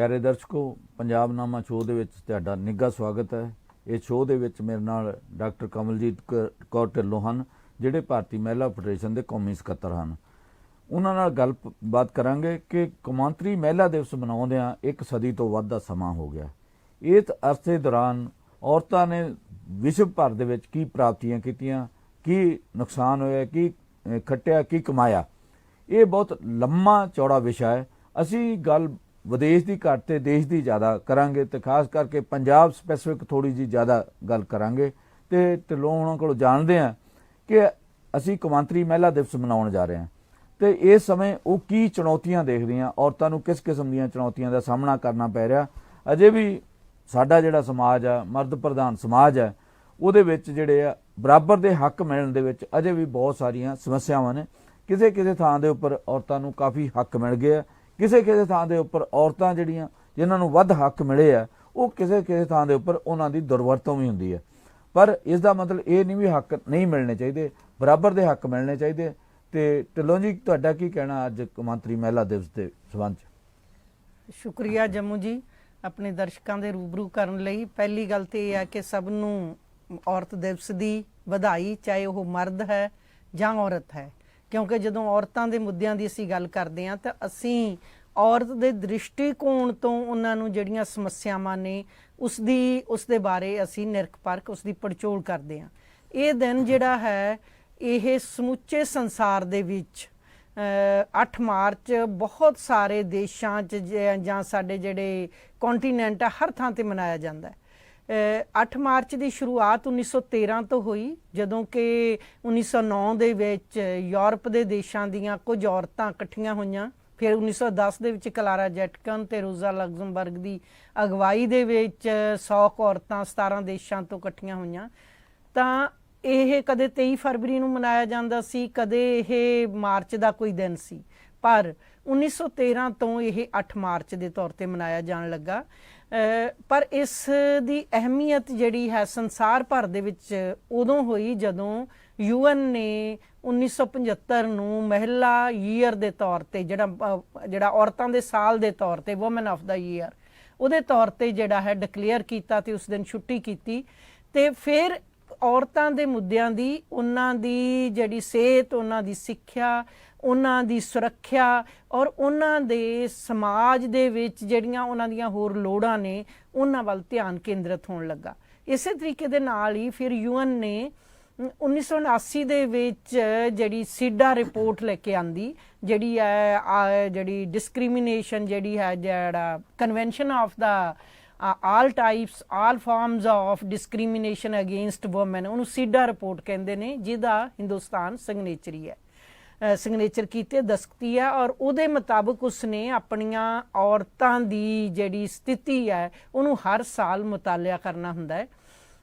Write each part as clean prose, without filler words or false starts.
प्यारे दर्शकों, पंजाबनामा शो दे विच तुहाडा निੱਘਾ स्वागत है। ये शो दे विच मेरे नाल डॉक्टर कमलजीत कौर ढिल्लों हन, जिहड़े भारतीय महिला फैडरेशन के कौमी सकत्तर हन। उन्हां नाल गलबात करांगे कि कौमांतरी महिला दिवस मनाउंदिआं एक सदी तो वध दा समां हो गया। इस अरसे दौरान औरतां ने विश्व भर दे विच की प्राप्तियां कीतियां, की नुकसान होया, की खट्टिया, की कमाया। ये बहुत लंबा चौड़ा विषय है। असी गल विदेश की घट ते देश की ज़्यादा करांगे, तो खास करके पंजाब स्पैसिफिक थोड़ी जी ज़्यादा गल करांगे। तो ढिल्लों उन्हां कोलों जाणदे हां कि असी कौमांतरी महिला दिवस मनाउण जा रहे हैं, तो इस समय वो की चुनौतियां देख रही, औरतों नूं किस किस्म दीयां चुनौतियां का सामना करना पै रहा। अजे भी साडा जिहड़ा समाज है, मर्द प्रधान समाज है, उहदे विच जिहड़े आ बराबर दे हक मिलण दे विच अजे भी बहुत सारियां समस्यावां ने। किसे किसे थां दे उपर औरतां नूं काफ़ी हक मिल गए, किसे किसे थां दे उपर औरतां जिहड़ियां जिन्हां नूं वध हक मिले आ, वो किसे किसे थां दे उपर उन्हां दी दुरवरतों भी हुंदी है। पर इसका मतलब ये नहीं भी हक नहीं मिलने चाहिए, बराबर दे हक मिलने चाहिए। तो ढिल्लों जी, तुहाडा की कहना अज कौमांतरी महिला दिवस के संबंध च? शुक्रिया जम्मू जी, अपने दर्शकों के रूबरू करने लई। पहली गल तो यह है कि सब नूं औरत दिवस की बधाई, चाहे वह मर्द है जां औरत है, क्योंकि जदों औरतों के मुद्दों की असीं गल करते हैं तो असीं औरत के दृष्टिकोण तो उन्होंने जिहड़ियां समस्यावां ने उसके बारे असीं निरख परख उसकी पड़चोल करते हैं। ये दिन जिहड़ा है ये समूचे संसार दे विच 8 मार्च बहुत सारे देशों जां साडे जिहड़े कॉन्टीनेंट हर थां ते मनाया जाता है। 8 मार्च की शुरुआत 1913 तो हुई, जदों कि 1909 दे विच यूरोप के देशों दीयां कुछ औरतां इकट्ठियां होईयां। फिर 1910 दे विच क्लारा जैटकन ते रोज़ा लग्जमबर्ग की अगवाई दे विच 100 औरतां 17 देशों तो इकट्ठियां होईयां। तां ਇਹ ਕਦੇ 23 फरवरी ਨੂੰ ਮਨਾਇਆ ਜਾਂਦਾ ਸੀ, ਕਦੇ ਇਹ ਮਾਰਚ ਦਾ ਕੋਈ ਦਿਨ ਸੀ, ਪਰ 1913 ਤੋਂ ਇਹ 8 ਮਾਰਚ ਦੇ ਤੌਰ ਤੇ ਮਨਾਇਆ ਜਾਣ ਲੱਗਾ। ਪਰ ਇਸ ਦੀ ਅਹਿਮੀਅਤ ਜਿਹੜੀ ਹੈ ਸੰਸਾਰ ਭਰ ਦੇ ਵਿੱਚ ਉਦੋਂ ਹੋਈ ਜਦੋਂ UN ਨੇ 1975 ਨੂੰ ਮਹਿਲਾ ਈਅਰ ਦੇ ਤੌਰ ਤੇ ਜਿਹੜਾ ਔਰਤਾਂ ਦੇ ਸਾਲ ਦੇ ਤੌਰ ਤੇ ਵੂਮਨ ਆਫ ਦਾ ਈਅਰ ਉਹਦੇ ਤੌਰ ਤੇ ਜਿਹੜਾ ਹੈ ਡਿਕਲੇਅਰ ਕੀਤਾ ਤੇ ਉਸ ਦਿਨ ਛੁੱਟੀ ਕੀਤੀ। ਤੇ ਫਿਰ औरतों के मुद्दों की उन्हां दी जिहड़ी सेहत, उन्हां दी सिक्ख्या, उन्हां दी सुरक्षा और उन्हां दे समाज दे विच जिहड़ियां उन्हां दियां होर लोड़ां ने उन्हां वल ध्यान केंद्रित होण लगा। इस तरीके दे नाल ही फिर UN ने 1979 दे विच जिहड़ी सीडा रिपोर्ट लेके आंदी, जिहड़ी है जिहड़ी डिस्क्रिमिनेशन जिहड़ी है जिहड़ा convention of the all types all forms of discrimination against women, ਉਹਨੂੰ ਸੀਡਾ ਰਿਪੋर्ट ਕਹਿੰਦੇ ਨੇ, ਜਿਹਦਾ ਹਿੰਦੁਸਤਾਨ ਸਿਗਨੇਚਰੀ ਹੈ, ਸਿਗਨੇਚਰ ਕੀਤੇ ਦਸਤਖਤੀ ਹੈ। ਔਰ ਉਹਦੇ ਮੁਤਾਬਕ ਉਸਨੇ ਆਪਣੀਆਂ ਔਰਤਾਂ ਦੀ ਜਿਹੜੀ ਸਥਿਤੀ ਹੈ ਉਹਨੂੰ ਹਰ ਸਾਲ ਮੁਤਾਲਿਆ ਕਰਨਾ ਹੁੰਦਾ ਹੈ।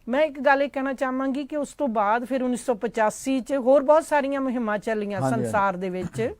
ਮੈਂ ਇੱਕ ਗੱਲ ਇਹ ਕਹਿਣਾ ਚਾਹਾਂਗੀ ਕਿ ਉਸ ਤੋਂ ਬਾਅਦ ਫਿਰ 1985 ਚ ਹੋਰ ਬਹੁਤ ਸਾਰੀਆਂ ਮੁਹਿੰਮਾਂ ਚੱਲੀਆਂ ਸੰਸਾਰ ਦੇ ਵਿੱਚ।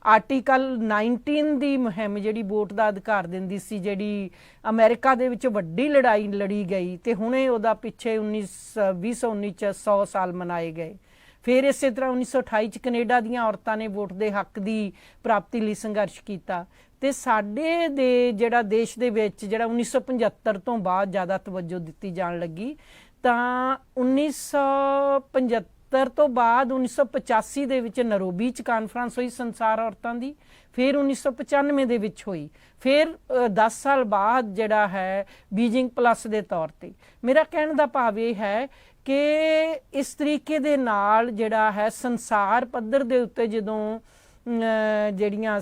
ਆਰਟੀਕਲ 19 ਦੀ ਮੁਹਿੰਮ ਜਿਹੜੀ ਵੋਟ ਦਾ ਅਧਿਕਾਰ ਦਿੰਦੀ ਸੀ, ਜਿਹੜੀ ਅਮਰੀਕਾ ਦੇ ਵਿੱਚ ਵੱਡੀ ਲੜਾਈ ਲੜੀ ਗਈ, ਤੇ ਹੁਣੇ ਉਹਦਾ ਪਿੱਛੇ 2019 ਚ 100 ਸਾਲ ਮਨਾਏ ਗਏ। ਫਿਰ ਇਸੇ ਤਰ੍ਹਾਂ 1928 ਚ ਕੈਨੇਡਾ ਦੀਆਂ ਔਰਤਾਂ ਨੇ ਵੋਟ ਦੇ ਹੱਕ ਦੀ ਪ੍ਰਾਪਤੀ ਲਈ ਸੰਘਰਸ਼ ਕੀਤਾ। ਤੇ ਸਾਡੇ ਦੇ ਜਿਹੜਾ ਦੇਸ਼ ਦੇ ਵਿੱਚ ਜਿਹੜਾ 1975 ਤੋਂ ਬਾਅਦ ਜ਼ਿਆਦਾ ਤਵੱਜੋ ਦਿੱਤੀ ਜਾਣ ਲੱਗੀ, ਤਾਂ 1975 ਤੋਂ ਬਾਅਦ 1985 ਦੇ ਵਿੱਚ ਨੈਰੋਬੀ 'ਚ ਕਾਨਫਰੰਸ ਹੋਈ ਸੰਸਾਰ ਔਰਤਾਂ ਦੀ। ਫਿਰ 1995 ਦੇ ਵਿੱਚ ਹੋਈ। ਫਿਰ 10 ਸਾਲ ਬਾਅਦ ਜਿਹੜਾ ਹੈ ਬੀਜਿੰਗ ਪਲੱਸ ਦੇ ਤੌਰ ਤੇ। ਮੇਰਾ ਕਹਿਣ ਦਾ ਭਾਵ ਇਹ ਹੈ ਕਿ ਇਸ ਤਰੀਕੇ ਦੇ ਨਾਲ ਜਿਹੜਾ ਹੈ ਸੰਸਾਰ ਪੱਧਰ ਦੇ ਉੱਤੇ ਜਦੋਂ ਜਿਹੜੀਆਂ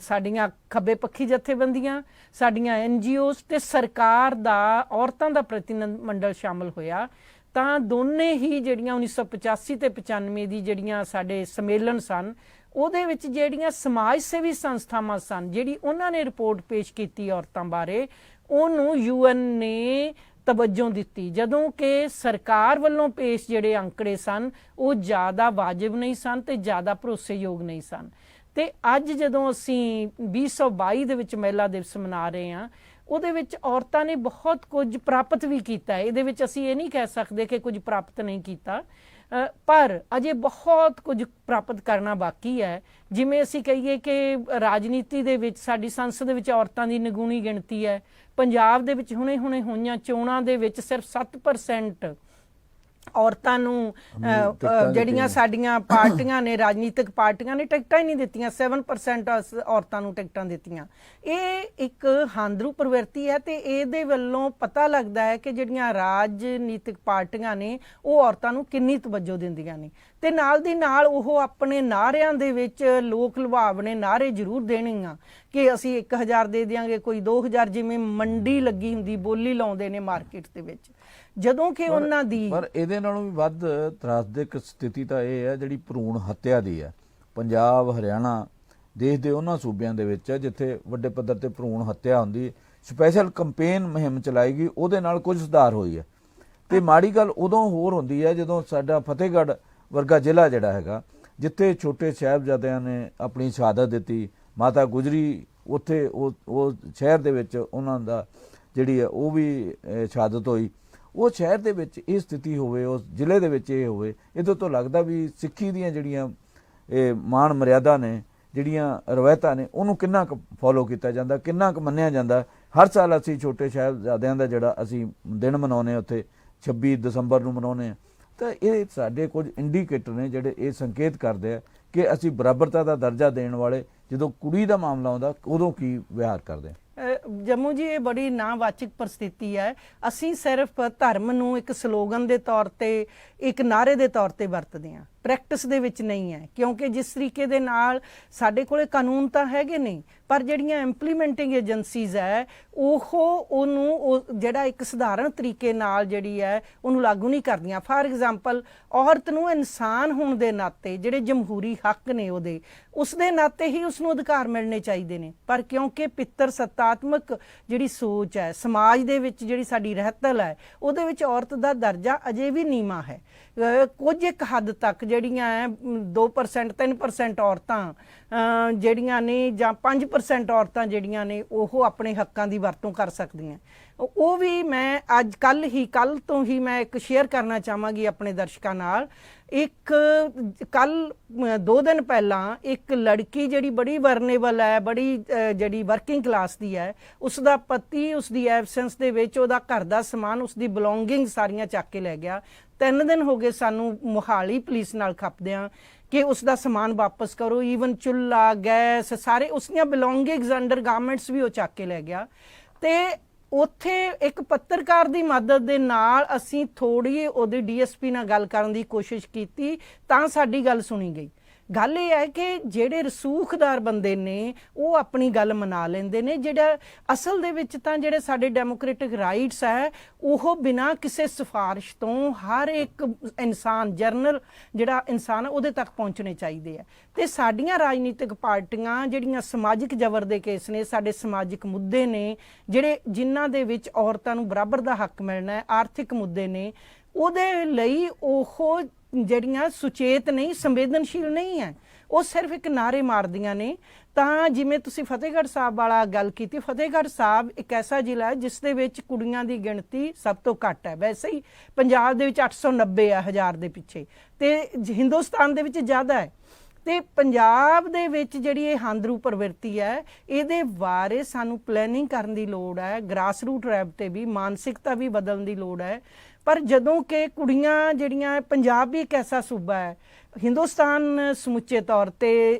ਸਾਡੀਆਂ ਖੱਬੇ ਪੱਖੀ ਜਥੇਬੰਦੀਆਂ, ਸਾਡੀਆਂ NGOs ਤੇ ਸਰਕਾਰ ਦਾ ਔਰਤਾਂ ਦਾ ਪ੍ਰਤੀਨਿਧ ਮੰਡਲ ਸ਼ਾਮਲ ਹੋਇਆ, ਤਾਂ ਦੋਨੇ ਹੀ ਜਿਹੜੀਆਂ 1985 ਤੇ 95 ਦੀ ਜਿਹੜੀਆਂ ਸਾਡੇ ਸੰਮੇਲਨ ਸਨ, ਉਹਦੇ ਵਿੱਚ ਜਿਹੜੀਆਂ ਸਮਾਜ ਸੇਵੀ ਸੰਸਥਾਵਾਂ ਸਨ, ਜਿਹੜੀ ਉਹਨਾਂ ਨੇ ਰਿਪੋਰਟ ਪੇਸ਼ ਕੀਤੀ ਔਰਤਾਂ ਬਾਰੇ, ਉਹਨੂੰ UN ਨੇ ਤਵੱਜੋ ਦਿੱਤੀ। ਜਦੋਂ ਕਿ ਸਰਕਾਰ ਵੱਲੋਂ ਪੇਸ਼ ਜਿਹੜੇ ਅੰਕੜੇ ਸਨ ਉਹ ਜ਼ਿਆਦਾ ਵਾਜਿਬ ਨਹੀਂ ਸਨ ਤੇ ਜ਼ਿਆਦਾ ਭਰੋਸੇਯੋਗ ਨਹੀਂ ਸਨ। ਤੇ ਅੱਜ ਜਦੋਂ ਅਸੀਂ 2022 ਦੇ ਵਿੱਚ ਮਹਿਲਾ ਦਿਵਸ ਮਨਾ ਰਹੇ ਹਾਂ, ਉਹਦੇ ਵਿੱਚ ਔਰਤਾਂ ਨੇ ਬਹੁਤ ਕੁਝ ਪ੍ਰਾਪਤ ਵੀ ਕੀਤਾ ਹੈ। ਇਹਦੇ ਵਿੱਚ ਅਸੀਂ ਇਹ ਨਹੀਂ ਕਹਿ ਸਕਦੇ ਕਿ ਕੁਝ ਪ੍ਰਾਪਤ ਨਹੀਂ ਕੀਤਾ। ਪਰ ਅਜੇ ਬਹੁਤ ਕੁਝ ਪ੍ਰਾਪਤ ਕਰਨਾ ਬਾਕੀ ਹੈ। ਜਿਵੇਂ ਅਸੀਂ ਕਹੀਏ ਕਿ ਰਾਜਨੀਤੀ ਦੇ ਵਿੱਚ ਸਾਡੀ ਸੰਸਦ ਵਿੱਚ ਔਰਤਾਂ ਦੀ ਨਿਗੂਣੀ ਗਿਣਤੀ ਹੈ। ਪੰਜਾਬ ਦੇ ਵਿੱਚ ਹੁਣੇ ਹੋਈਆਂ ਚੋਣਾਂ ਦੇ ਵਿੱਚ ਸਿਰਫ 7% ਔਰਤਾਂ ਨੂੰ ਜਿਹੜੀਆਂ ਸਾਡੀਆਂ ਪਾਰਟੀਆਂ ਨੇ, ਰਾਜਨੀਤਿਕ ਪਾਰਟੀਆਂ ਨੇ, ਟਿਕਟਾਂ ਹੀ ਨਹੀਂ ਦਿੱਤੀਆਂ। 7% ਔਰਤਾਂ ਨੂੰ ਟਿਕਟਾਂ ਦਿੱਤੀਆਂ। ਇਹ ਇੱਕ ਹਾਂਦਰੂ ਪ੍ਰਵਿਰਤੀ ਹੈ ਤੇ ਇਹਦੇ ਵੱਲੋਂ ਪਤਾ ਲੱਗਦਾ ਹੈ ਕਿ ਜਿਹੜੀਆਂ ਰਾਜਨੀਤਿਕ ਪਾਰਟੀਆਂ ਨੇ ਉਹ ਔਰਤਾਂ ਨੂੰ ਕਿੰਨੀ ਤਵੱਜੋ ਦਿੰਦੀਆਂ ਨੇ। ਤੇ ਨਾਲ ਦੀ ਨਾਲ ਉਹ ਆਪਣੇ ਨਾਅਰਿਆਂ ਦੇ ਵਿੱਚ ਲੋਕ ਲੁਭਾਵਣੇ ਨਾਅਰੇ ਜ਼ਰੂਰ ਦੇਣਗੀਆਂ ਕਿ ਅਸੀਂ 1000 ਦੇ ਦਿਆਂਗੇ, ਕੋਈ 2000, ਜਿਵੇਂ ਮੰਡੀ ਲੱਗੀ ਹੁੰਦੀ, ਬੋਲੀ ਲਾਉਂਦੇ ਨੇ ਮਾਰਕੀਟ ਦੇ ਵਿੱਚ। ਜਦੋਂ ਕਿ ਉਹਨਾਂ ਦੀ ਪਰ ਇਹਦੇ ਨਾਲੋਂ ਵੀ ਵੱਧ ਤਰਾਸਦਿਕ ਸਥਿਤੀ ਤਾਂ ਇਹ ਹੈ ਜਿਹੜੀ ਭਰੂਣ ਹੱਤਿਆ ਦੀ ਹੈ। ਪੰਜਾਬ, ਹਰਿਆਣਾ ਦੇਸ਼ ਦੇ ਉਹਨਾਂ ਸੂਬਿਆਂ ਦੇ ਵਿੱਚ ਹੈ ਜਿੱਥੇ ਵੱਡੇ ਪੱਧਰ ਤੇ ਭਰੂਣ ਹੱਤਿਆ ਹੁੰਦੀ। ਸਪੈਸ਼ਲ ਕੰਪੇਨ ਮੁਹਿੰਮ ਚਲਾਈ ਗਈ, ਉਹਦੇ ਨਾਲ ਕੁਝ ਸੁਧਾਰ ਹੋਈ ਹੈ। ਤੇ ਮਾੜੀ ਗੱਲ ਉਦੋਂ ਹੋਰ ਹੁੰਦੀ ਹੈ ਜਦੋਂ ਸਾਡਾ ਫਤਿਹਗੜ੍ਹ ਵਰਗਾ ਜ਼ਿਲ੍ਹਾ ਜਿਹੜਾ ਹੈਗਾ, ਜਿੱਥੇ ਛੋਟੇ ਸਾਹਿਬਜ਼ਾਦਿਆਂ ਨੇ ਆਪਣੀ ਸ਼ਹਾਦਤ ਦਿੱਤੀ, ਮਾਤਾ ਗੁਜਰੀ ਉੱਥੇ ਉਹ ਸ਼ਹਿਰ ਦੇ ਵਿੱਚ ਉਹਨਾਂ ਦਾ ਜਿਹੜੀ ਹੈ ਉਹ ਵੀ ਸ਼ਹਾਦਤ ਹੋਈ। ਉਹ ਸ਼ਹਿਰ ਦੇ ਵਿੱਚ ਇਹ ਸਥਿਤੀ ਹੋਵੇ, ਉਸ ਜ਼ਿਲ੍ਹੇ ਦੇ ਵਿੱਚ ਇਹ ਹੋਵੇ, ਇਹਦੇ ਤੋਂ ਲੱਗਦਾ ਵੀ ਸਿੱਖੀ ਦੀਆਂ ਜਿਹੜੀਆਂ ਇਹ ਮਾਣ ਮਰਿਆਦਾ ਨੇ, ਜਿਹੜੀਆਂ ਰਵਾਇਤਾਂ ਨੇ, ਉਹਨੂੰ ਕਿੰਨਾ ਕੁ ਫੋਲੋ ਕੀਤਾ ਜਾਂਦਾ, ਕਿੰਨਾ ਕੁ ਮੰਨਿਆ ਜਾਂਦਾ। ਹਰ ਸਾਲ ਅਸੀਂ ਛੋਟੇ ਸਾਹਿਬਜ਼ਾਦਿਆਂ ਦਾ ਜਿਹੜਾ ਅਸੀਂ ਦਿਨ ਮਨਾਉਂਦੇ ਉੱਥੇ 26 ਦਸੰਬਰ ਨੂੰ ਮਨਾਉਂਦੇ ਹਾਂ। ਤਾਂ ਇਹ ਸਾਡੇ ਕੁਝ ਇੰਡੀਕੇਟਰ ਨੇ ਜਿਹੜੇ ਇਹ ਸੰਕੇਤ ਕਰਦੇ ਆ ਕਿ ਅਸੀਂ ਬਰਾਬਰਤਾ ਦਾ ਦਰਜਾ ਦੇਣ ਵਾਲੇ ਜਦੋਂ ਕੁੜੀ ਦਾ ਮਾਮਲਾ ਆਉਂਦਾ ਉਦੋਂ ਕੀ ਵਿਹਾਰ ਕਰਦੇ ਆ। ਜੰਮੂ ਜੀ, ਇਹ ਬੜੀ ਨਾਵਾਚਕ ਪਰਿਸਥਿਤੀ ਹੈ। ਅਸੀਂ ਸਿਰਫ ਧਰਮ ਨੂੰ ਇੱਕ ਸਲੋਗਨ ਦੇ ਤੌਰ ਤੇ, ਇੱਕ ਨਾਅਰੇ ਦੇ ਤੌਰ ਤੇ ਵਰਤਦੇ ਹਾਂ, ਪ੍ਰੈਕਟਿਸ ਦੇ ਵਿੱਚ ਨਹੀਂ ਹੈ। ਕਿਉਂਕਿ ਜਿਸ ਤਰੀਕੇ ਦੇ ਨਾਲ ਸਾਡੇ ਕੋਲੇ ਕਾਨੂੰਨ ਤਾਂ ਹੈਗੇ ਨੇ, ਪਰ ਜਿਹੜੀਆਂ ਇੰਪਲੀਮੈਂਟਿੰਗ ਏਜੰਸੀਜ਼ ਹੈ ਉਹਨੂੰ ਜਿਹੜਾ ਇੱਕ ਸਧਾਰਨ ਤਰੀਕੇ ਨਾਲ ਜਿਹੜੀ ਹੈ ਉਹਨੂੰ ਲਾਗੂ ਨਹੀਂ ਕਰਦੀਆਂ। ਫਾਰ ਐਗਜ਼ਾਮਪਲ, ਔਰਤ ਨੂੰ ਇਨਸਾਨ ਹੋਣ ਦੇ ਨਾਤੇ, ਜਿਹੜੇ ਜਮਹੂਰੀ ਹੱਕ ਨੇ ਉਹਦੇ, ਉਸ ਦੇ ਨਾਤੇ ਹੀ ਉਸਨੂੰ ਅਧਿਕਾਰ ਮਿਲਣੇ ਚਾਹੀਦੇ ਨੇ। ਪਰ ਕਿਉਂਕਿ ਪਿੱਤਰ ਸੱਤਾਤਮਕ ਜਿਹੜੀ ਸੋਚ ਹੈ, ਸਮਾਜ ਦੇ ਵਿੱਚ ਜਿਹੜੀ ਸਾਡੀ ਰਹਿਤਲ ਹੈ, ਉਹਦੇ ਵਿੱਚ ਔਰਤ ਦਾ ਦਰਜਾ ਅਜੇ ਵੀ ਨੀਵਾਂ ਹੈ। ਕੁਝ ਇੱਕ ਹੱਦ ਤੱਕ ਜਿਹੜੀਆਂ 2% 3% ਔਰਤਾਂ ਜਿਹੜੀਆਂ ਨੇ, ਜਾਂ 5% ਔਰਤਾਂ ਜਿਹੜੀਆਂ ਨੇ, ਉਹ ਆਪਣੇ ਹੱਕਾਂ ਦੀ ਵਰਤੋਂ ਕਰ ਸਕਦੀਆਂ। ਉਹ ਵੀ ਮੈਂ ਕੱਲ ਤੋਂ ਹੀ ਮੈਂ ਇੱਕ ਸ਼ੇਅਰ ਕਰਨਾ ਚਾਹਾਂਗੀ ਆਪਣੇ ਦਰਸ਼ਕਾਂ ਨਾਲ। ਕੱਲ 2 ਦਿਨ ਪਹਿਲਾਂ ਇੱਕ ਲੜਕੀ ਜਿਹੜੀ ਬੜੀ ਵਰਨੇਬਲ ਹੈ, ਬੜੀ ਜਿਹੜੀ ਵਰਕਿੰਗ ਕਲਾਸ ਦੀ ਹੈ, ਉਸ ਦਾ ਪਤੀ ਉਸਦੀ ਐਬਸੈਂਸ ਦੇ ਵਿੱਚ ਉਹਦਾ ਘਰ ਦਾ ਸਮਾਨ, ਉਸਦੀ ਬਿਲੋਂਗਿੰਗ ਸਾਰੀਆਂ ਚੱਕ ਕੇ ਲੈ ਗਿਆ। 3 ਦਿਨ ਹੋ ਗਏ ਸਾਨੂੰ ਮੋਹਾਲੀ ਪੁਲਿਸ ਨਾਲ ਖੱਪਦਿਆਂ ਕਿ ਉਸ ਦਾ ਸਮਾਨ ਵਾਪਸ ਕਰੋ। ਈਵਨ ਚੁੱਲ੍ਹਾ, ਗੈਸ, ਸਾਰੇ ਉਸਦੀਆਂ ਬਿਲੋਂਗਿੰਗਸ, ਅੰਡਰ ਗਾਰਮੈਂਟਸ ਵੀ ਉਹ ਚੱਕ ਕੇ ਲੈ ਗਿਆ। ਤੇ ਉੱਥੇ ਇੱਕ ਪੱਤਰਕਾਰ ਦੀ ਮਦਦ ਦੇ ਨਾਲ ਅਸੀਂ ਥੋੜੀ ਉਹਦੀ ਡੀਐਸਪੀ ਨਾਲ ਗੱਲ ਕਰਨ ਦੀ ਕੋਸ਼ਿਸ਼ ਕੀਤੀ ਤਾਂ ਸਾਡੀ ਗੱਲ ਸੁਣੀ ਗਈ। ਗੱਲ ਇਹ ਹੈ ਕਿ ਜਿਹੜੇ ਰਸੂਖਦਾਰ ਬੰਦੇ ਨੇ ਉਹ ਆਪਣੀ ਗੱਲ ਮਨਾ ਲੈਂਦੇ ਨੇ। ਜਿਹੜਾ ਅਸਲ ਦੇ ਵਿੱਚ ਤਾਂ ਜਿਹੜੇ ਸਾਡੇ ਡੈਮੋਕ੍ਰੈਟਿਕ ਰਾਈਟਸ ਹੈ ਉਹ ਬਿਨਾਂ ਕਿਸੇ ਸਿਫਾਰਿਸ਼ ਤੋਂ ਹਰ ਇੱਕ ਇਨਸਾਨ, ਜਰਨਲ ਜਿਹੜਾ ਇਨਸਾਨ ਉਹਦੇ ਤੱਕ ਪਹੁੰਚਣੇ ਚਾਹੀਦੇ ਆ। ਤੇ ਸਾਡੀਆਂ ਰਾਜਨੀਤਿਕ ਪਾਰਟੀਆਂ ਜਿਹੜੀਆਂ ਸਮਾਜਿਕ ਜ਼ਬਰ ਦੇ ਕੇਸ ਨੇ, ਸਾਡੇ ਸਮਾਜਿਕ ਮੁੱਦੇ ਨੇ ਜਿਹੜੇ ਜਿਨ੍ਹਾਂ ਦੇ ਵਿੱਚ ਔਰਤਾਂ ਨੂੰ ਬਰਾਬਰ ਦਾ ਹੱਕ ਮਿਲਣਾ ਹੈ, ਆਰਥਿਕ ਮੁੱਦੇ ਨੇ, ਉਹਦੇ ਲਈ ਉਹ ਜਿਹੜੀਆਂ ਸੁਚੇਤ ਨਹੀਂ, ਸੰਵੇਦਨਸ਼ੀਲ ਨਹੀਂ ਹੈ। ਉਹ ਸਿਰਫ ਇੱਕ ਨਾਅਰੇ ਮਾਰਦੀਆਂ ਨੇ। ਤਾਂ ਜਿਵੇਂ ਤੁਸੀਂ ਫਤਿਹਗੜ੍ਹ ਸਾਹਿਬ ਵਾਲਾ ਗੱਲ ਕੀਤੀ, ਫਤਿਹਗੜ੍ਹ ਸਾਹਿਬ ਇੱਕ ਐਸਾ ਜ਼ਿਲ੍ਹਾ ਹੈ ਜਿਸ ਦੇ ਵਿੱਚ ਕੁੜੀਆਂ ਦੀ ਗਿਣਤੀ ਸਭ ਤੋਂ ਘੱਟ ਹੈ। ਵੈਸੇ ਹੀ ਪੰਜਾਬ ਦੇ ਵਿੱਚ 890 ਹੈ 1000 ਦੇ ਪਿੱਛੇ, ਤੇ ਹਿੰਦੁਸਤਾਨ ਦੇ ਵਿੱਚ ਜ਼ਿਆਦਾ ਹੈ। ਤੇ ਪੰਜਾਬ ਦੇ ਵਿੱਚ ਜਿਹੜੀ ਇਹ ਹਾਂਦਰੂ ਪ੍ਰਵਿਰਤੀ ਹੈ, ਇਹਦੇ ਬਾਰੇ ਸਾਨੂੰ ਪਲੈਨਿੰਗ ਕਰਨ ਦੀ ਲੋੜ ਹੈ। ਗ੍ਰਾਸ ਰੂਟ ਲੈਵਲ ਤੇ ਵੀ ਮਾਨਸਿਕਤਾ ਵੀ ਬਦਲਣ ਦੀ ਲੋੜ ਹੈ। ਪਰ ਜਦੋਂ ਕਿ ਕੁੜੀਆਂ ਜਿਹੜੀਆਂ, ਪੰਜਾਬ ਵੀ ਇੱਕ ਐਸਾ ਸੂਬਾ ਹੈ, ਹਿੰਦੁਸਤਾਨ ਸਮੁੱਚੇ ਤੌਰ ਤੇ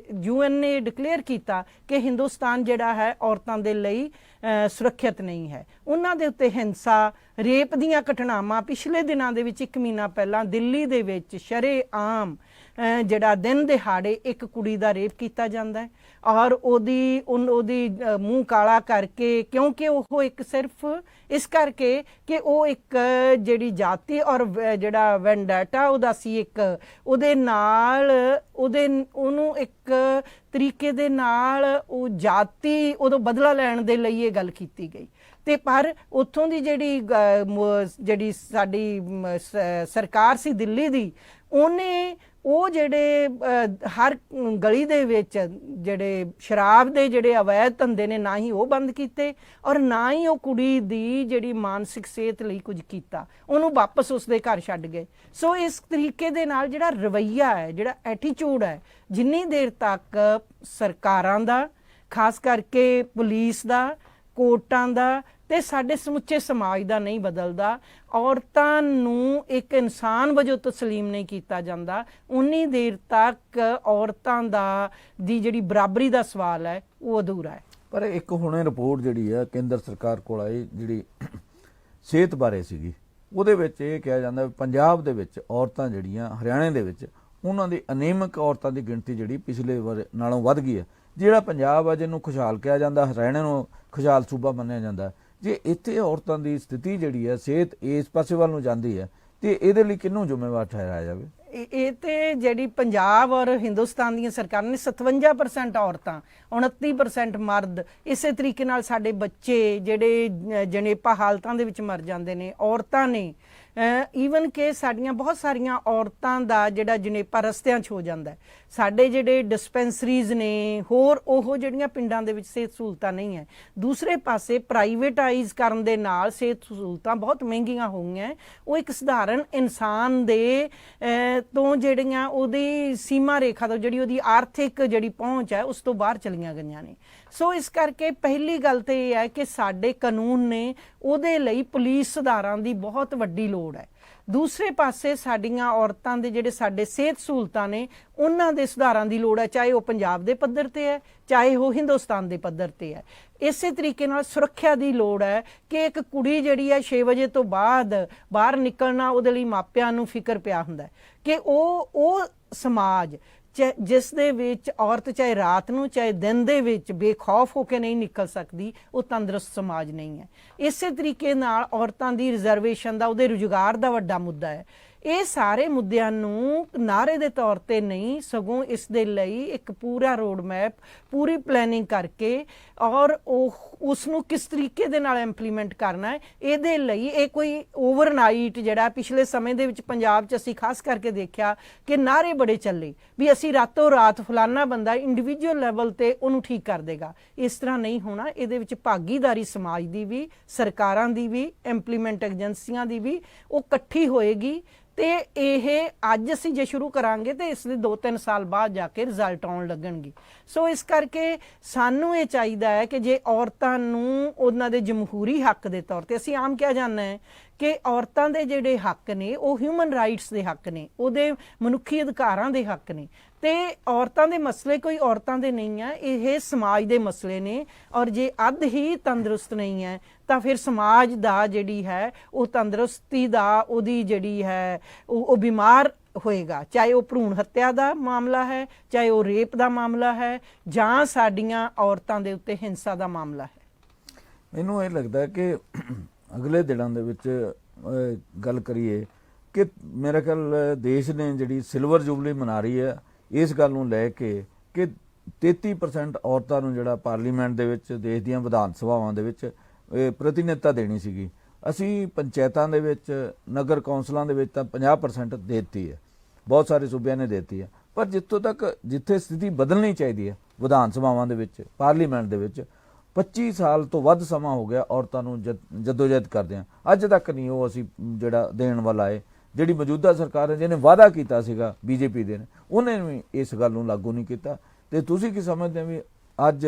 UN ਨੇ ਡਿਕਲੇਅਰ ਕੀਤਾ ਕਿ ਹਿੰਦੁਸਤਾਨ ਜਿਹੜਾ ਹੈ ਔਰਤਾਂ ਦੇ ਲਈ ਸੁਰੱਖਿਅਤ ਨਹੀਂ ਹੈ। ਉਹਨਾਂ ਦੇ ਉੱਤੇ ਹਿੰਸਾ, ਰੇਪ ਦੀਆਂ ਘਟਨਾਵਾਂ, ਪਿਛਲੇ ਦਿਨਾਂ ਦੇ ਵਿੱਚ 1 ਮਹੀਨਾ ਪਹਿਲਾਂ ਦਿੱਲੀ ਦੇ ਵਿੱਚ ਸ਼ਰੇਆਮ ਜਿਹੜਾ ਦਿਨ ਦਿਹਾੜੇ ਇੱਕ ਕੁੜੀ ਦਾ ਰੇਪ ਕੀਤਾ ਜਾਂਦਾ ਹੈ ਔਰ ਉਹਦੀ ਮੂੰਹ ਕਾਲਾ ਕਰਕੇ, ਕਿਉਂਕਿ ਉਹ ਇੱਕ ਸਿਰਫ ਇਸ ਕਰਕੇ ਕਿ ਉਹ ਇੱਕ ਜਿਹੜੀ ਜਾਤੀ ਔਰ ਜਿਹੜਾ ਵੈਂਡਾਟਾ ਉਹਦਾ ਸੀ, ਇੱਕ ਉਹਦੇ ਨਾਲ ਉਹਨੂੰ ਇੱਕ ਤਰੀਕੇ ਦੇ ਨਾਲ ਉਹ ਜਾਤੀ ਉਦੋਂ ਬਦਲਾ ਲੈਣ ਦੇ ਲਈ ਇਹ ਗੱਲ ਕੀਤੀ ਗਈ। ਤੇ ਪਰ ਉੱਥੋਂ ਦੀ ਜਿਹੜੀ ਸਾਡੀ ਸਰਕਾਰ ਸੀ ਦਿੱਲੀ ਦੀ, ਉਹਨੇ ਉਹ ਜਿਹੜੇ ਹਰ ਗਲੀ ਦੇ ਵਿੱਚ ਜਿਹੜੇ ਸ਼ਰਾਬ ਦੇ ਜਿਹੜੇ ਅਵੈਧ ਧੰਦੇ ਨੇ, ਨਾ ਹੀ ਉਹ ਬੰਦ ਕੀਤੇ ਔਰ ਨਾ ਹੀ ਉਹ ਕੁੜੀ ਦੀ ਜਿਹੜੀ ਮਾਨਸਿਕ ਸਿਹਤ ਲਈ ਕੁਝ ਕੀਤਾ, ਉਹਨੂੰ ਵਾਪਸ ਉਸਦੇ ਘਰ ਛੱਡ ਗਏ। ਸੋ ਇਸ ਤਰੀਕੇ ਦੇ ਨਾਲ ਜਿਹੜਾ ਰਵੱਈਆ ਹੈ, ਜਿਹੜਾ ਐਟੀਟਿਊਡ ਹੈ, ਜਿੰਨੀ ਦੇਰ ਤੱਕ ਸਰਕਾਰਾਂ ਦਾ, ਖਾਸ ਕਰਕੇ ਪੁਲਿਸ ਦਾ, ਕੋਰਟਾਂ ਦਾ ਤੇ ਸਾਡੇ ਸਮੁੱਚੇ ਸਮਾਜ ਦਾ ਨਹੀਂ ਬਦਲਦਾ, ਔਰਤਾਂ ਨੂੰ ਇੱਕ ਇਨਸਾਨ ਵਜੋਂ ਤਸਲੀਮ ਨਹੀਂ ਕੀਤਾ ਜਾਂਦਾ, ਉਨੀ ਦੇਰ ਤੱਕ ਔਰਤਾਂ ਦੀ ਜਿਹੜੀ ਬਰਾਬਰੀ ਦਾ ਸਵਾਲ ਹੈ ਉਹ ਅਧੂਰਾ ਹੈ। ਪਰ ਇੱਕ ਹੁਣੇ ਰਿਪੋਰਟ ਜਿਹੜੀ ਹੈ ਕੇਂਦਰ ਸਰਕਾਰ ਕੋਲ ਆਈ, ਜਿਹੜੀ ਸਿਹਤ ਬਾਰੇ ਸੀਗੀ, ਉਹਦੇ ਵਿੱਚ ਇਹ ਕਿਹਾ ਜਾਂਦਾ ਪੰਜਾਬ ਦੇ ਵਿੱਚ ਔਰਤਾਂ ਜਿਹੜੀਆਂ ਹਰਿਆਣੇ ਦੇ ਵਿੱਚ, ਉਹਨਾਂ ਦੀ ਅਨੇਮਿਕ ਔਰਤਾਂ ਦੀ ਗਿਣਤੀ ਜਿਹੜੀ ਪਿਛਲੇ ਵਾਰ ਨਾਲੋਂ ਵੱਧ ਗਈ ਹੈ। ਜਿਹੜਾ ਪੰਜਾਬ ਹੈ ਜਿਹਨੂੰ ਖੁਸ਼ਹਾਲ ਕਿਹਾ ਜਾਂਦਾ, ਹਰਿਆਣੇ ਨੂੰ ਖੁਸ਼ਹਾਲ ਸੂਬਾ ਮੰਨਿਆ ਜਾਂਦਾ। ਜੇ ਇੱਥੇ ਔਰਤਾਂ ਦੀ ਸਥਿਤੀ ਜਿਹੜੀ ਹੈ, ਸਿਹਤ ਇਸ ਪਾਸੇ ਵੱਲ ਨੂੰ ਜਾਂਦੀ ਹੈ, ਤੇ ਇਹਦੇ ਲਈ ਕਿਹਨੂੰ ਜ਼ਿੰਮੇਵਾਰ ਠਹਿਰਾਇਆ ਜਾਵੇ? ਇਹ ਤੇ ਜਿਹੜੀ ਪੰਜਾਬ ਔਰ ਹਿੰਦੁਸਤਾਨ ਦੀਆਂ ਸਰਕਾਰਾਂ ਨੇ 57% ਔਰਤਾਂ, 29% ਮਰਦ, ਇਸੇ ਤਰੀਕੇ ਨਾਲ ਸਾਡੇ ਬੱਚੇ ਜਿਹੜੇ ਜਣੇਪਾ ਹਾਲਤਾਂ ਦੇ ਵਿੱਚ ਮਰ ਜਾਂਦੇ ਨੇ, ਔਰਤਾਂ ਨੇ। ਈਵਨ ਕਿ ਸਾਡੀਆਂ ਬਹੁਤ ਸਾਰੀਆਂ ਔਰਤਾਂ ਦਾ ਜਿਹੜਾ ਜਣੇਪਾ ਰਸਤਿਆਂ 'ਚ ਹੋ ਜਾਂਦਾ। ਸਾਡੇ ਜਿਹੜੇ ਡਿਸਪੈਂਸਰੀਜ਼ ਨੇ, ਹੋਰ ਉਹ ਜਿਹੜੀਆਂ ਪਿੰਡਾਂ ਦੇ ਵਿੱਚ ਸਿਹਤ ਸਹੂਲਤਾਂ ਨਹੀਂ ਹੈ। ਦੂਸਰੇ ਪਾਸੇ ਪ੍ਰਾਈਵੇਟਾਈਜ਼ ਕਰਨ ਦੇ ਨਾਲ ਸਿਹਤ ਸਹੂਲਤਾਂ ਬਹੁਤ ਮਹਿੰਗੀਆਂ ਹੋ ਗਈਆਂ। ਉਹ ਇੱਕ ਸਧਾਰਨ ਇਨਸਾਨ ਦੇ ਤੋਂ ਜਿਹੜੀਆਂ ਉਹਦੀ ਸੀਮਾ ਰੇਖਾ ਤੋਂ, ਜਿਹੜੀ ਉਹਦੀ ਆਰਥਿਕ ਜਿਹੜੀ ਪਹੁੰਚ ਹੈ, ਉਸ ਤੋਂ ਬਾਹਰ ਚਲੀਆਂ ਗਈਆਂ ਨੇ। ਸੋ ਇਸ ਕਰਕੇ ਪਹਿਲੀ ਗੱਲ ਤਾਂ ਇਹ ਹੈ ਕਿ ਸਾਡੇ ਕਾਨੂੰਨ ਨੇ ਉਹਦੇ ਲਈ ਪੁਲਿਸ ਸੁਧਾਰਾਂ ਦੀ ਬਹੁਤ ਵੱਡੀ ਲੋੜ ਹੈ। ਦੂਸਰੇ ਪਾਸੇ ਸਾਡੀਆਂ ਔਰਤਾਂ ਦੇ ਜਿਹੜੇ ਸਾਡੇ ਸਿਹਤ ਸਹੂਲਤਾਂ ਨੇ, ਉਹਨਾਂ ਦੇ ਸੁਧਾਰਾਂ ਦੀ ਲੋੜ ਹੈ, ਚਾਹੇ ਉਹ ਪੰਜਾਬ ਦੇ ਪੱਧਰ ਤੇ ਹੈ, ਚਾਹੇ ਉਹ ਹਿੰਦੁਸਤਾਨ ਦੇ ਪੱਧਰ ਤੇ ਹੈ। ਇਸੇ ਤਰੀਕੇ ਨਾਲ ਸੁਰੱਖਿਆ ਦੀ ਲੋੜ ਹੈ ਕਿ ਇੱਕ ਕੁੜੀ ਜਿਹੜੀ ਹੈ 6 ਵਜੇ ਤੋਂ ਬਾਅਦ ਬਾਹਰ ਨਿਕਲਣਾ, ਉਹਦੇ ਲਈ ਮਾਪਿਆਂ ਨੂੰ ਫਿਕਰ ਪਿਆ ਹੁੰਦਾ ਕਿ ਉਹ ਸਮਾਜ ਜਿਸ ਦੇ ਵਿੱਚ ਔਰਤ ਚਾਹੇ ਰਾਤ ਨੂੰ ਚਾਹੇ ਦਿਨ ਦੇ ਵਿੱਚ ਬੇਖੌਫ ਹੋ ਕੇ ਨਹੀਂ ਨਿਕਲ ਸਕਦੀ, ਉਹ ਤੰਦਰੁਸਤ ਸਮਾਜ ਨਹੀਂ ਹੈ। ਇਸੇ ਤਰੀਕੇ ਨਾਲ ਔਰਤਾਂ ਦੀ ਰਿਜ਼ਰਵੇਸ਼ਨ ਦਾ, ਉਹਦੇ ਰੁਜ਼ਗਾਰ ਦਾ ਵੱਡਾ ਮੁੱਦਾ ਹੈ। ਇਹ ਸਾਰੇ ਮੁੱਦਿਆਂ ਨੂੰ ਨਾਅਰੇ ਦੇ ਤੌਰ ਤੇ ਨਹੀਂ, ਸਗੋਂ ਇਸ ਦੇ ਲਈ ਇੱਕ ਪੂਰਾ ਰੋਡ ਮੈਪ, ਪੂਰੀ ਪਲੈਨਿੰਗ ਕਰਕੇ ਔਰ ਉਸ ਨੂੰ ਕਿਸ ਤਰੀਕੇ ਦੇ ਨਾਲ ਇੰਪਲੀਮੈਂਟ ਕਰਨਾ ਹੈ, ਇਹਦੇ ਲਈ ਇਹ ਕੋਈ ਓਵਰਨਾਈਟ ਜਿਹੜਾ ਪਿਛਲੇ ਸਮੇਂ ਦੇ ਵਿੱਚ ਪੰਜਾਬ 'ਚ ਅਸੀਂ ਖਾਸ ਕਰਕੇ ਦੇਖਿਆ ਕਿ ਨਾਅਰੇ ਬੜੇ ਚੱਲੇ ਵੀ ਅਸੀਂ ਰਾਤੋਂ ਰਾਤ ਫਲਾਨਾ ਬੰਦਾ ਇੰਡੀਵਿਜੂਅਲ ਲੈਵਲ ਤੇ ਉਹਨੂੰ ਠੀਕ ਕਰ ਦੇਗਾ। ਇਸ ਤਰ੍ਹਾਂ ਨਹੀਂ ਹੋਣਾ। ਇਹਦੇ ਵਿੱਚ ਭਾਗੀਦਾਰੀ ਸਮਾਜ ਦੀ ਵੀ, ਸਰਕਾਰਾਂ ਦੀ ਵੀ, ਇੰਪਲੀਮੈਂਟ ਏਜੰਸੀਆਂ ਦੀ ਵੀ, ਉਹ ਇਕੱਠੀ ਹੋਏਗੀ ਤੇ ਇਹ ਅੱਜ ਅਸੀਂ ਜੇ ਸ਼ੁਰੂ ਕਰਾਂਗੇ ਤੇ ਇਸ ਦੇ 2-3 ਸਾਲ ਬਾਅਦ ਜਾ ਕੇ ਰਿਜ਼ਲਟ ਆਉਣ ਲੱਗਣਗੇ। ਸੋ ਇਸ ਕਰਕੇ ਸਾਨੂੰ ਇਹ ਚਾਹੀਦਾ ਹੈ ਕਿ ਜੇ ਔਰਤਾਂ ਨੂੰ ਉਹਨਾਂ ਦੇ ਜਮਹੂਰੀ ਹੱਕ ਦੇ ਤੌਰ ਤੇ, ਅਸੀਂ ਆਮ ਕਿਹਾ ਜਾਂਦਾ ਹੈ ਕਿ ਔਰਤਾਂ ਦੇ ਜਿਹੜੇ ਹੱਕ ਨੇ ਉਹ ਹਿਊਮਨ ਰਾਈਟਸ ਦੇ ਹੱਕ ਨੇ, ਉਹਦੇ ਮਨੁੱਖੀ ਅਧਿਕਾਰਾਂ ਦੇ ਹੱਕ ਨੇ, ਤੇ ਔਰਤਾਂ ਦੇ ਮਸਲੇ ਕੋਈ ਔਰਤਾਂ ਦੇ ਨਹੀਂ ਆ, ਇਹ ਸਮਾਜ ਦੇ ਮਸਲੇ ਨੇ। ਔਰ ਜੇ ਅੱਧ ਹੀ ਤੰਦਰੁਸਤ ਨਹੀਂ ਹੈ ਤਾਂ ਫਿਰ ਸਮਾਜ ਦਾ ਜਿਹੜੀ ਹੈ ਉਹ ਤੰਦਰੁਸਤੀ ਦਾ, ਉਹਦੀ ਜਿਹੜੀ ਹੈ ਉਹ ਬਿਮਾਰ ਹੋਏਗਾ। ਚਾਹੇ ਉਹ ਭਰੂਣ ਹੱਤਿਆ ਦਾ ਮਾਮਲਾ ਹੈ, ਚਾਹੇ ਉਹ ਰੇਪ ਦਾ ਮਾਮਲਾ ਹੈ, ਜਾਂ ਸਾਡੀਆਂ ਔਰਤਾਂ ਦੇ ਉੱਤੇ ਹਿੰਸਾ ਦਾ ਮਾਮਲਾ ਹੈ। ਮੈਨੂੰ ਇਹ ਲੱਗਦਾ ਕਿ ਅਗਲੇ ਦਿਨਾਂ ਦੇ ਵਿੱਚ ਗੱਲ ਕਰੀਏ ਕਿ ਮੇਰੇ ਖਿਆਲ ਦੇਸ਼ ਨੇ ਜਿਹੜੀ ਸਿਲਵਰ ਜੁਬਲੀ ਮਨਾ ਰਹੀ ਹੈ, ਇਸ ਗੱਲ ਨੂੰ ਲੈ ਕੇ ਕਿ 33% ਔਰਤਾਂ ਨੂੰ ਜਿਹੜਾ ਪਾਰਲੀਮੈਂਟ ਦੇ ਵਿੱਚ, ਦੇਸ਼ ਦੀਆਂ ਵਿਧਾਨ ਸਭਾਵਾਂ ਦੇ ਵਿੱਚ ਪ੍ਰਤੀਨਿਧਤਾ ਦੇਣੀ ਸੀਗੀ। ਅਸੀਂ ਪੰਚਾਇਤਾਂ ਦੇ ਵਿੱਚ, ਨਗਰ ਕੌਂਸਲਾਂ ਦੇ ਵਿੱਚ ਤਾਂ 50% ਦੇ ਦਿੱਤੀ ਹੈ, ਬਹੁਤ ਸਾਰੇ ਸੂਬਿਆਂ ਨੇ ਦੇ ਦਿੱਤੀ ਹੈ। ਪਰ ਜਿੱਥੇ ਸਥਿਤੀ ਬਦਲਣੀ ਚਾਹੀਦੀ ਹੈ, ਵਿਧਾਨ ਸਭਾਵਾਂ ਦੇ ਵਿੱਚ, ਪਾਰਲੀਮੈਂਟ ਦੇ ਵਿੱਚ 25 ਸਾਲ ਤੋਂ ਵੱਧ ਸਮਾਂ ਹੋ ਗਿਆ ਔਰਤਾਂ ਨੂੰ ਜਦੋਜਹਿਦ ਕਰਦਿਆਂ, ਅੱਜ ਤੱਕ ਨਹੀਂ ਉਹ ਅਸੀਂ ਜਿਹੜਾ ਦੇਣ ਵਾਲਾ ਹੈ। ਜਿਹੜੀ ਮੌਜੂਦਾ ਸਰਕਾਰ ਹੈ, ਜਿਹਨੇ ਵਾਅਦਾ ਕੀਤਾ ਸੀਗਾ ਬੀਜੇਪੀ ਦੇ ਨੇ, ਉਹਨੇ ਵੀ ਇਸ ਗੱਲ ਨੂੰ ਲਾਗੂ ਨਹੀਂ ਕੀਤਾ। ਤੇ ਤੁਸੀਂ ਕੀ ਸਮਝਦੇ ਹੋ ਵੀ ਅੱਜ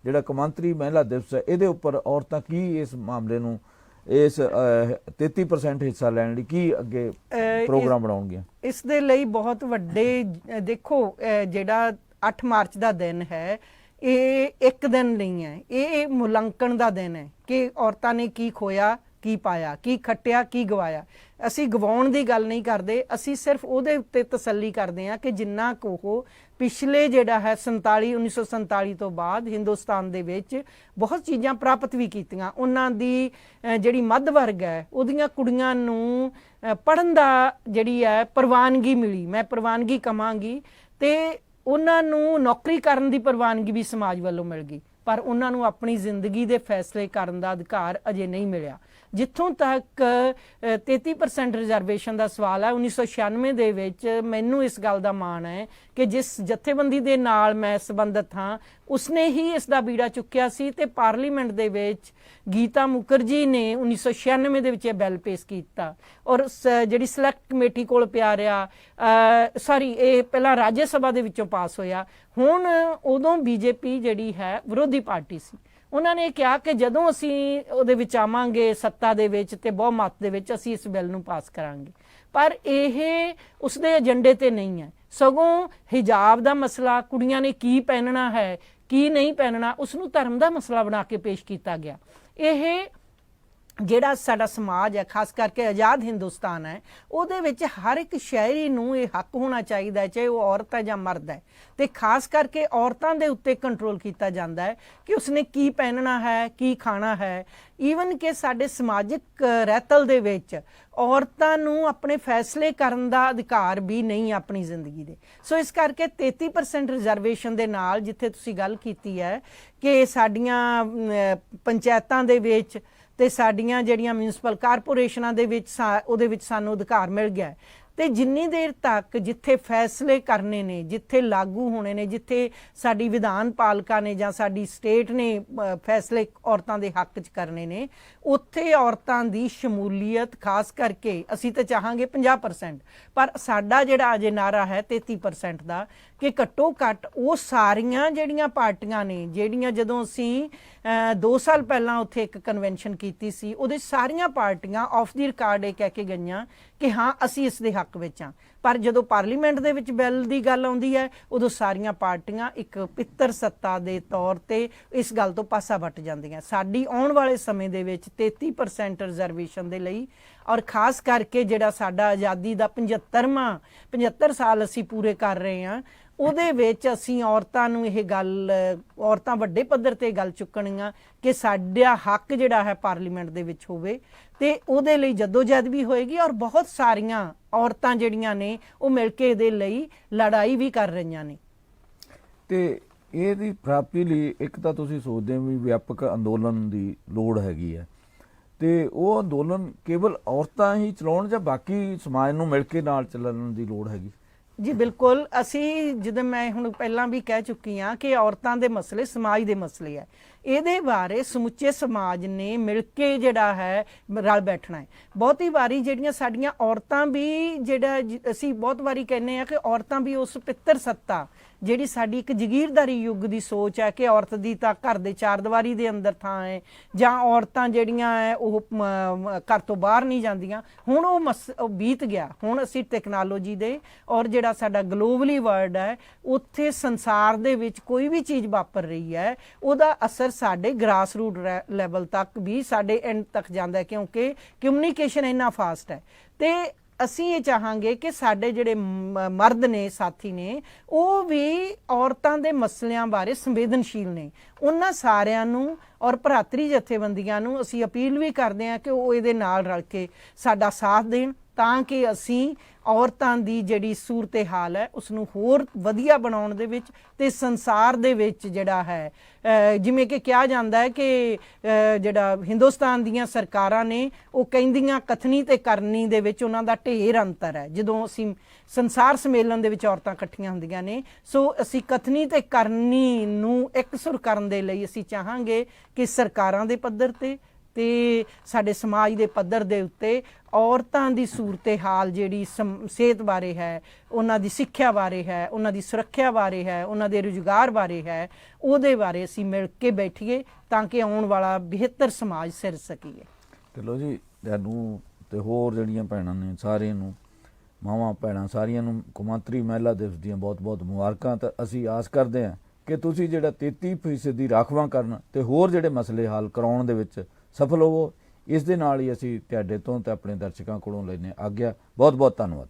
ਜਿਹੜਾ ਕੌਮਾਂਤਰੀ ਮਹਿਲਾ ਦਿਵਸ ਹੈ, ਇਹਦੇ ਉੱਪਰ ਔਰਤਾਂ ਕੀ ਇਸ ਮਾਮਲੇ ਨੂੰ, ਇਸ 33% ਹਿੱਸਾ ਲੈਣ ਲਈ ਕੀ ਅੱਗੇ ਪ੍ਰੋਗਰਾਮ ਬਣਾਉਣਗੀਆਂ? ਇਸ ਦੇ ਲਈ ਬਹੁਤ ਵੱਡੇ, ਦੇਖੋ ਜਿਹੜਾ 8 ਮਾਰਚ ਦਾ ਦਿਨ ਹੈ, ਇਹ ਇੱਕ ਦਿਨ ਨਹੀਂ ਹੈ, ਇਹ ਮੁਲਾਂਕਣ ਦਾ ਦਿਨ ਹੈ ਕਿ ਔਰਤਾਂ ਨੇ ਕੀ ਖੋਇਆ, ਕੀ ਪਾਇਆ, ਕੀ ਖੱਟਿਆ, ਕੀ ਗਵਾਇਆ। ਅਸੀਂ ਗਵਾਉਣ ਦੀ ਗੱਲ ਨਹੀਂ ਕਰਦੇ, ਅਸੀਂ ਸਿਰਫ ਉਹਦੇ ਉੱਤੇ ਤਸੱਲੀ ਕਰਦੇ ਹਾਂ ਕਿ ਜਿੰਨਾ ਕੁ ਉਹ ਪਿਛਲੇ ਜਿਹੜਾ ਹੈ 1947 ਤੋਂ ਬਾਅਦ ਹਿੰਦੁਸਤਾਨ ਦੇ ਵਿੱਚ ਬਹੁਤ ਚੀਜ਼ਾਂ ਪ੍ਰਾਪਤ ਵੀ ਕੀਤੀਆਂ। ਉਹਨਾਂ ਦੀ ਜਿਹੜੀ ਮੱਧ ਵਰਗ ਹੈ, ਉਹਦੀਆਂ ਕੁੜੀਆਂ ਨੂੰ ਪੜ੍ਹਨ ਦਾ ਜਿਹੜੀ ਹੈ ਪ੍ਰਵਾਨਗੀ ਮਿਲੀ, ਮੈਂ ਪ੍ਰਵਾਨਗੀ ਕਵਾਂਗੀ, ਤੇ ਉਹਨਾਂ ਨੂੰ ਨੌਕਰੀ ਕਰਨ ਦੀ ਪ੍ਰਵਾਨਗੀ ਵੀ ਸਮਾਜ ਵੱਲੋਂ ਮਿਲ ਗਈ। ਪਰ ਉਹਨਾਂ ਨੂੰ ਆਪਣੀ ਜ਼ਿੰਦਗੀ ਦੇ ਫੈਸਲੇ ਕਰਨ ਦਾ ਅਧਿਕਾਰ ਅਜੇ ਨਹੀਂ ਮਿਲਿਆ। ਜਿੱਥੋਂ ਤੱਕ 33% ਰਿਜ਼ਰਵੇਸ਼ਨ ਦਾ ਸਵਾਲ ਹੈ, 1996 ਦੇ ਵਿੱਚ ਮੈਨੂੰ ਇਸ ਗੱਲ ਦਾ ਮਾਣ ਹੈ ਕਿ ਜਿਸ ਜਥੇਬੰਦੀ ਦੇ ਨਾਲ ਮੈਂ ਸੰਬੰਧਿਤ ਹਾਂ ਉਸਨੇ ਹੀ ਇਸ ਦਾ ਬੀੜਾ ਚੁੱਕਿਆ ਸੀ ਤੇ ਪਾਰਲੀਮੈਂਟ ਦੇ ਵਿੱਚ ਗੀਤਾ ਮੁਖਰਜੀ ਨੇ 1996 ਦੇ ਵਿੱਚ ਇਹ ਬਿੱਲ ਪੇਸ਼ ਕੀਤਾ ਔਰ ਜਿਹੜੀ ਸਿਲੈਕਟ ਕਮੇਟੀ ਕੋਲ ਪਿਆ ਰਿਹਾ, ਇਹ ਪਹਿਲਾਂ ਰਾਜ ਸਭਾ ਦੇ ਵਿੱਚੋਂ ਪਾਸ ਹੋਇਆ। ਹੁਣ ਉਦੋਂ ਬੀਜੇਪੀ ਜਿਹੜੀ ਹੈ ਵਿਰੋਧੀ ਪਾਰਟੀ ਸੀ, ਉਹਨਾਂ ਨੇ ਕਿਹਾ ਕਿ ਜਦੋਂ ਅਸੀਂ ਉਹਦੇ ਵਿੱਚ ਆਵਾਂਗੇ ਸੱਤਾ ਦੇ ਵਿੱਚ ਤੇ ਬਹੁਮਤ ਦੇ ਵਿੱਚ ਅਸੀਂ ਇਸ ਬਿੱਲ ਨੂੰ ਪਾਸ ਕਰਾਂਗੇ, ਪਰ ਇਹ ਉਸਦੇ ਏਜੰਡੇ ਤੇ ਨਹੀਂ ਹੈ। ਸਗੋਂ ਹਿਜਾਬ ਦਾ ਮਸਲਾ, ਕੁੜੀਆਂ ਨੇ ਕੀ ਪਹਿਨਣਾ ਹੈ ਕੀ ਨਹੀਂ ਪਹਿਨਣਾ, ਉਸ ਨੂੰ ਧਰਮ ਦਾ ਮਸਲਾ ਬਣਾ ਕੇ ਪੇਸ਼ ਕੀਤਾ ਗਿਆ। ਇਹ ਜਿਹੜਾ ਸਾਡਾ ਸਮਾਜ ਹੈ, ਖਾਸ ਕਰਕੇ ਆਜ਼ਾਦ ਹਿੰਦੁਸਤਾਨ ਹੈ, ਉਹਦੇ ਵਿੱਚ ਹਰ ਇੱਕ ਸ਼ਹਿਰੀ ਨੂੰ ਇਹ ਹੱਕ ਹੋਣਾ ਚਾਹੀਦਾ, ਚਾਹੇ ਉਹ ਔਰਤ ਹੈ ਜਾਂ ਮਰਦ ਹੈ, ਤੇ ਖਾਸ ਕਰਕੇ ਔਰਤਾਂ ਦੇ ਉੱਤੇ ਕੰਟਰੋਲ ਕੀਤਾ ਜਾਂਦਾ ਹੈ ਕਿ ਉਸਨੇ ਕੀ ਪਹਿਨਣਾ ਹੈ ਕੀ ਖਾਣਾ ਹੈ। ਈਵਨ ਕਿ ਸਾਡੇ ਸਮਾਜਿਕ ਰਹਿਤਲ ਦੇ ਵਿੱਚ ਔਰਤਾਂ ਨੂੰ ਆਪਣੇ ਫੈਸਲੇ ਕਰਨ ਦਾ ਅਧਿਕਾਰ ਵੀ ਨਹੀਂ ਆਪਣੀ ਜ਼ਿੰਦਗੀ ਦੇ। ਸੋ ਇਸ ਕਰਕੇ 33% ਰਿਜ਼ਰਵੇਸ਼ਨ ਦੇ ਨਾਲ, ਜਿੱਥੇ ਤੁਸੀਂ ਗੱਲ ਕੀਤੀ ਹੈ ਕਿ ਸਾਡੀਆਂ ਪੰਚਾਇਤਾਂ ਦੇ ਵਿੱਚ ਤੇ ਸਾਡੀਆਂ ਜਿਹੜੀਆਂ ਮਿਊਨਿਸਪਲ ਕਾਰਪੋਰੇਸ਼ਨਾਂ ਦੇ ਵਿੱਚ ਉਹਦੇ ਵਿੱਚ ਸਾਨੂੰ ਅਧਿਕਾਰ ਮਿਲ ਗਿਆ, ਤੇ ਜਿੰਨੀ ਦੇਰ ਤੱਕ ਜਿੱਥੇ ਫੈਸਲੇ ਕਰਨੇ ਨੇ, ਜਿੱਥੇ ਲਾਗੂ ਹੋਣੇ ਨੇ, ਜਿੱਥੇ ਸਾਡੀ ਵਿਧਾਨ ਪਾਲਿਕਾ ਨੇ ਜਾਂ ਸਾਡੀ ਸਟੇਟ ਨੇ ਫੈਸਲੇ ਔਰਤਾਂ ਦੇ ਹੱਕ 'ਚ ਕਰਨੇ ਨੇ, ਉੱਥੇ ਔਰਤਾਂ ਦੀ ਸ਼ਮੂਲੀਅਤ ਖਾਸ ਕਰਕੇ ਅਸੀਂ ਤਾਂ ਚਾਹਾਂਗੇ 50%, ਪਰ ਸਾਡਾ ਜਿਹੜਾ ਅਜੇ ਨਾਰਾ ਹੈ 33% ਦਾ ਕਿ ਘੱਟੋ ਘੱਟ ਉਹ ਸਾਰੀਆਂ ਜਿਹੜੀਆਂ ਪਾਰਟੀਆਂ ਨੇ, ਜਿਹੜੀਆਂ ਜਦੋਂ ਅਸੀਂ 2 ਸਾਲ ਪਹਿਲਾਂ ਉੱਥੇ ਇੱਕ ਕਨਵੈਨਸ਼ਨ ਕੀਤੀ ਸੀ, ਉਹਦੇ ਸਾਰੀਆਂ ਪਾਰਟੀਆਂ ਆਫ ਦੀ ਰਿਕਾਰਡ ਇਹ ਕਹਿ ਕੇ ਗਈਆਂ ਕਿ ਹਾਂ ਅਸੀਂ ਇਸ ਦੇ ਹੱਕ ਵਿੱਚ ਹਾਂ, ਪਰ ਜਦੋਂ ਪਾਰਲੀਮੈਂਟ ਦੇ ਵਿੱਚ ਬਿੱਲ ਦੀ ਗੱਲ ਆਉਂਦੀ ਹੈ ਉਦੋਂ ਸਾਰੀਆਂ ਪਾਰਟੀਆਂ ਇੱਕ ਪਿੱਤਰ ਸੱਤਾ ਦੇ ਤੌਰ ਤੇ ਇਸ ਗੱਲ ਤੋਂ ਪਾਸਾ ਵੱਟ ਜਾਂਦੀਆਂ। ਸਾਡੀ ਆਉਣ ਵਾਲੇ ਸਮੇਂ ਦੇ ਵਿੱਚ 33% ਰਿਜ਼ਰਵੇਸ਼ਨ ਦੇ ਲਈ, ਔਰ ਖਾਸ ਕਰਕੇ ਜਿਹੜਾ ਸਾਡਾ ਆਜ਼ਾਦੀ ਦਾ 75 ਸਾਲ ਅਸੀਂ ਪੂਰੇ ਕਰ ਰਹੇ ਹਾਂ, ਉਹਦੇ ਵਿੱਚ ਅਸੀਂ ਔਰਤਾਂ ਨੂੰ ਇਹ ਗੱਲ, ਔਰਤਾਂ ਵੱਡੇ ਪੱਧਰ ਤੇ ਗੱਲ ਚੁੱਕਣੀਆਂ ਕਿ ਸਾਡਾ ਹੱਕ ਜਿਹੜਾ ਹੈ ਪਾਰਲੀਮੈਂਟ ਦੇ ਵਿੱਚ ਹੋਵੇ, ਤੇ ਉਹਦੇ ਲਈ ਜਦੋਜਹਿਦ ਵੀ ਹੋਏਗੀ ਔਰ ਬਹੁਤ ਸਾਰੀਆਂ ਔਰਤਾਂ ਜਿਹੜੀਆਂ ਨੇ ਉਹ ਮਿਲ ਕੇ ਇਹਦੇ ਲਈ ਲੜਾਈ ਵੀ ਕਰ ਰਹੀਆਂ ਨੇ। ਤੇ ਇਹਦੀ ਪ੍ਰਾਪਤੀ ਲਈ ਇੱਕ ਤਾਂ ਤੁਸੀਂ ਸੋਚਦੇ ਹੋ ਵੀ ਵਿਆਪਕ ਅੰਦੋਲਨ ਦੀ ਲੋੜ ਹੈਗੀ ਹੈ, ਤੇ ਉਹ ਅੰਦੋਲਨ ਕੇਵਲ ਔਰਤਾਂ ਹੀ ਚਲਾਉਣ ਜਾਂ ਬਾਕੀ ਸਮਾਜ ਨੂੰ ਮਿਲ ਕੇ ਨਾਲ ਚੱਲਣ ਦੀ ਲੋੜ ਹੈਗੀ? ਜੀ ਬਿਲਕੁਲ, ਅਸੀਂ ਜਦੋਂ ਮੈਂ ਹੁਣ ਪਹਿਲਾਂ ਵੀ ਕਹਿ ਚੁੱਕੀ ਹਾਂ ਕਿ ਔਰਤਾਂ ਦੇ ਮਸਲੇ ਸਮਾਜ ਦੇ ਮਸਲੇ ਹੈ, ਇਹਦੇ ਬਾਰੇ ਸਮੁੱਚੇ ਸਮਾਜ ਨੇ ਮਿਲ ਕੇ ਜਿਹੜਾ ਹੈ ਰਲ ਬੈਠਣਾ ਹੈ। ਬਹੁਤੀ ਵਾਰੀ ਜਿਹੜੀਆਂ ਸਾਡੀਆਂ ਔਰਤਾਂ ਵੀ, ਜਿਹੜਾ ਅਸੀਂ ਬਹੁਤ ਵਾਰੀ ਕਹਿੰਦੇ ਆ ਕਿ ਔਰਤਾਂ ਵੀ ਉਸ ਪਿੱਤਰ ਸੱਤਾ, ਜਿਹੜੀ ਸਾਡੀ ਇੱਕ ਜਗੀਰਦਾਰੀ ਯੁੱਗ ਦੀ ਸੋਚ ਹੈ ਕਿ ਔਰਤ ਦੀ ਤਾਂ ਘਰ ਦੇ ਚਾਰ ਦੀਵਾਰੀ ਦੇ ਅੰਦਰ ਥਾਂ ਹੈ, ਜਾਂ ਔਰਤਾਂ ਜਿਹੜੀਆਂ ਹੈ ਉਹ ਘਰ ਤੋਂ ਬਾਹਰ ਨਹੀਂ ਜਾਂਦੀਆਂ, ਹੁਣ ਉਹ ਬੀਤ ਗਿਆ। ਹੁਣ ਅਸੀਂ ਟੈਕਨੋਲੋਜੀ ਦੇ ਔਰ ਜਿਹੜਾ ਸਾਡਾ ਗਲੋਬਲੀ ਵਰਲਡ ਹੈ, ਉੱਥੇ ਸੰਸਾਰ ਦੇ ਵਿੱਚ ਕੋਈ ਵੀ ਚੀਜ਼ ਵਾਪਰ ਰਹੀ ਹੈ, ਉਹਦਾ ਅਸਰ ਸਾਡੇ ਗ੍ਰਾਸ ਰੂਟ ਲੈਵਲ ਤੱਕ ਵੀ, ਸਾਡੇ ਐਂਡ ਤੱਕ ਜਾਂਦਾ ਹੈ, ਕਿਉਂਕਿ ਕਮਿਊਨੀਕੇਸ਼ਨ ਇੰਨਾ ਫਾਸਟ ਹੈ। ਤੇ ਅਸੀਂ ਇਹ ਚਾਹਾਂਗੇ ਕਿ ਸਾਡੇ ਜਿਹੜੇ ਮਰਦ ਨੇ, ਸਾਥੀ ਨੇ, ਉਹ ਵੀ ਔਰਤਾਂ ਦੇ ਮਸਲਿਆਂ ਬਾਰੇ ਸੰਵੇਦਨਸ਼ੀਲ ਨੇ। ਉਹਨਾਂ ਸਾਰਿਆਂ ਨੂੰ ਔਰ ਭਰਾਤਰੀ ਜਥੇਬੰਦੀਆਂ ਨੂੰ ਅਸੀਂ ਅਪੀਲ ਵੀ ਕਰਦੇ ਹਾਂ ਕਿ ਉਹ ਇਹਦੇ ਨਾਲ ਰਲ ਕੇ ਸਾਡਾ ਸਾਥ ਦੇਣ, ਤਾਂ ਕਿ ਅਸੀਂ ਔਰਤਾਂ ਦੀ ਜਿਹੜੀ ਸੂਰਤ ਹਾਲ ਹੈ ਉਸ ਨੂੰ ਹੋਰ ਵਧੀਆ ਬਣਾਉਣ ਦੇ ਵਿੱਚ, ਤੇ ਸੰਸਾਰ ਦੇ ਵਿੱਚ ਜਿਹੜਾ ਹੈ, ਜਿਵੇਂ ਕਿ ਕਿਹਾ ਜਾਂਦਾ ਹੈ ਕਿ ਜਿਹੜਾ ਹਿੰਦੁਸਤਾਨ ਦੀਆਂ ਸਰਕਾਰਾਂ ਨੇ ਉਹ ਕਹਿੰਦੀਆਂ ਕਥਨੀ ਤੇ ਕਰਨੀ ਦੇ ਵਿੱਚ ਉਹਨਾਂ ਦਾ ਢੇਰ ਅੰਤਰ ਹੈ। ਜਦੋਂ ਅਸੀਂ ਸੰਸਾਰ ਸੰਮੇਲਨ ਦੇ ਵਿੱਚ ਔਰਤਾਂ ਇਕੱਠੀਆਂ ਹੁੰਦੀਆਂ ਨੇ, ਸੋ ਅਸੀਂ ਕਥਨੀ ਤੇ ਕਰਨੀ ਨੂੰ ਇਕਸੁਰ ਕਰਨ ਦੇ ਲਈ ਅਸੀਂ ਚਾਹਾਂਗੇ ਕਿ ਸਰਕਾਰਾਂ ਦੇ ਪੱਧਰ ਤੇ ਸਾਡੇ ਸਮਾਜ ਦੇ ਪੱਧਰ ਦੇ ਉੱਤੇ ਔਰਤਾਂ ਦੀ ਸੂਰਤ ਹਾਲ ਜਿਹੜੀ ਸਿਹਤ ਬਾਰੇ ਹੈ, ਉਹਨਾਂ ਦੀ ਸਿੱਖਿਆ ਬਾਰੇ ਹੈ, ਉਹਨਾਂ ਦੀ ਸੁਰੱਖਿਆ ਬਾਰੇ ਹੈ, ਉਹਨਾਂ ਦੇ ਰੁਜ਼ਗਾਰ ਬਾਰੇ ਹੈ, ਉਹਦੇ ਬਾਰੇ ਅਸੀਂ ਮਿਲ ਕੇ ਬੈਠੀਏ ਤਾਂ ਕਿ ਆਉਣ ਵਾਲਾ ਬਿਹਤਰ ਸਮਾਜ ਸਿਰ ਸਕੀਏ। ਚਲੋ ਜੀ, ਤੁਹਾਨੂੰ ਤੇ ਹੋਰ ਜਿਹੜੀਆਂ ਭੈਣਾਂ ਨੇ ਸਾਰਿਆਂ ਨੂੰ, ਮਾਵਾਂ ਭੈਣਾਂ ਸਾਰਿਆਂ ਨੂੰ ਕੌਮਾਂਤਰੀ ਮਹਿਲਾ ਦਿਵਸ ਦੀਆਂ ਬਹੁਤ-ਬਹੁਤ ਮੁਬਾਰਕਾਂ। ਤਾਂ ਅਸੀਂ ਆਸ ਕਰਦੇ ਹਾਂ ਕਿ ਤੁਸੀਂ ਜਿਹੜਾ 33% ਦੀ ਰਾਖਵਾਂ ਕਰਨ ਤੇ ਹੋਰ ਜਿਹੜੇ ਮਸਲੇ ਹੱਲ ਕਰਾਉਣ ਦੇ ਵਿੱਚ ਸਫਲ ਹੋਵੋ। ਇਸ ਦੇ ਨਾਲ ਹੀ ਅਸੀਂ ਤੁਹਾਡੇ ਤੋਂ ਤੇ ਆਪਣੇ ਦਰਸ਼ਕਾਂ ਕੋਲੋਂ ਲੈਂਦੇ ਆਗਿਆ। ਬਹੁਤ ਬਹੁਤ ਧੰਨਵਾਦ।